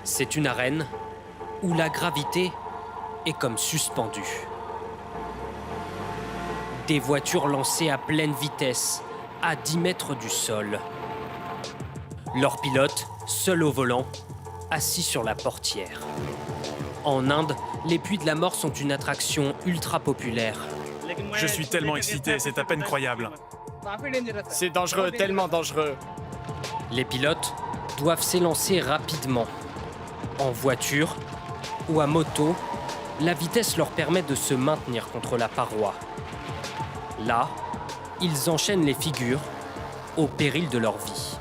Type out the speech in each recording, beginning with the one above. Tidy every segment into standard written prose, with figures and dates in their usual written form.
C'est une arène où la gravité est comme suspendue. Des voitures lancées à pleine vitesse, à 10 mètres du sol. Leur pilote, seul au volant, assis sur la portière. En Inde, les puits de la mort sont une attraction ultra populaire. Je suis tellement excité, c'est à peine croyable. C'est dangereux, tellement dangereux. Les pilotes doivent s'élancer rapidement. En voiture ou à moto, la vitesse leur permet de se maintenir contre la paroi. Là, ils enchaînent les figures au péril de leur vie.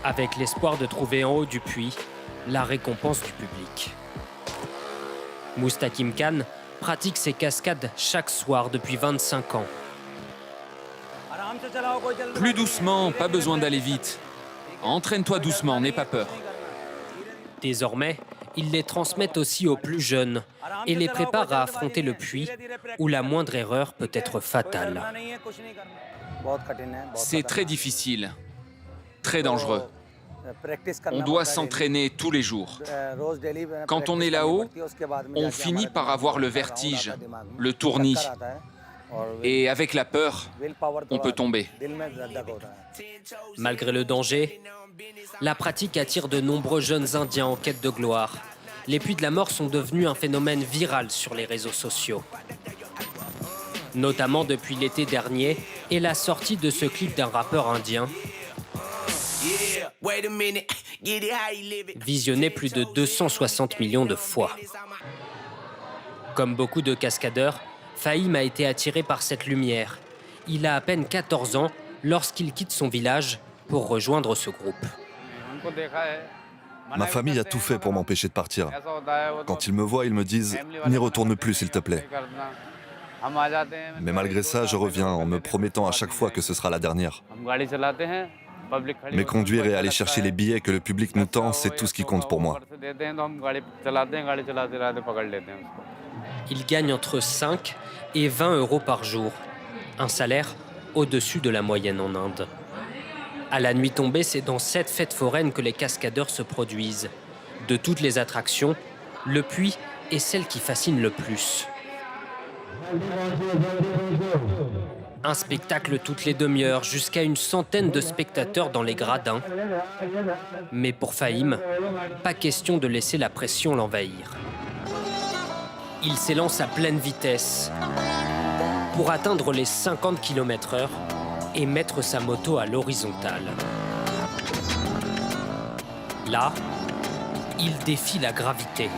Avec l'espoir de trouver en haut du puits la récompense du public. Mustaqim Khan pratique ces cascades chaque soir depuis 25 ans. Plus doucement, pas besoin d'aller vite. Entraîne-toi doucement, n'aie pas peur. Désormais, ils les transmettent aussi aux plus jeunes et les préparent à affronter le puits où la moindre erreur peut être fatale. C'est très difficile, très dangereux. On doit s'entraîner tous les jours. Quand on est là-haut, on finit par avoir le vertige, le tournis. Et avec la peur, on peut tomber. Malgré le danger, la pratique attire de nombreux jeunes Indiens en quête de gloire. Les puits de la mort sont devenus un phénomène viral sur les réseaux sociaux. Notamment depuis l'été dernier et la sortie de ce clip d'un rappeur indien, visionné plus de 260 millions de fois. Comme beaucoup de cascadeurs, Fahim a été attiré par cette lumière. Il a à peine 14 ans lorsqu'il quitte son village pour rejoindre ce groupe. Ma famille a tout fait pour m'empêcher de partir. Quand ils me voient, ils me disent « N'y retourne plus, s'il te plaît ». Mais malgré ça, je reviens en me promettant à chaque fois que ce sera la dernière. Mais conduire et aller chercher les billets que le public nous tend, c'est tout ce qui compte pour moi. Il gagne entre 5 et 20 euros par jour, un salaire au-dessus de la moyenne en Inde. À la nuit tombée, c'est dans cette fête foraine que les cascadeurs se produisent. De toutes les attractions, le puits est celle qui fascine le plus. Un spectacle toutes les demi-heures, jusqu'à une centaine de spectateurs dans les gradins. Mais pour Fahim, pas question de laisser la pression l'envahir. Il s'élance à pleine vitesse pour atteindre les 50 km/h et mettre sa moto à l'horizontale. Là, il défie la gravité.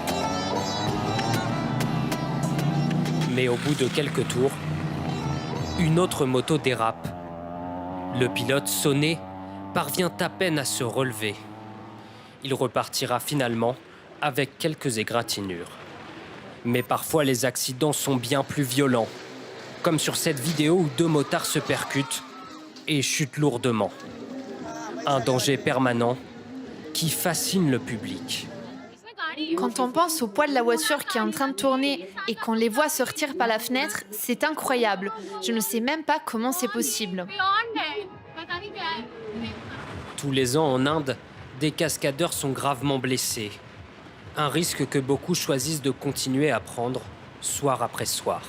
Mais au bout de quelques tours, une autre moto dérape. Le pilote, sonné, parvient à peine à se relever. Il repartira finalement avec quelques égratignures. Mais parfois, les accidents sont bien plus violents, comme sur cette vidéo où 2 motards se percutent et chutent lourdement. Un danger permanent qui fascine le public. Quand on pense au poids de la voiture qui est en train de tourner et qu'on les voit sortir par la fenêtre, c'est incroyable. Je ne sais même pas comment c'est possible. Tous les ans en Inde, des cascadeurs sont gravement blessés. Un risque que beaucoup choisissent de continuer à prendre soir après soir.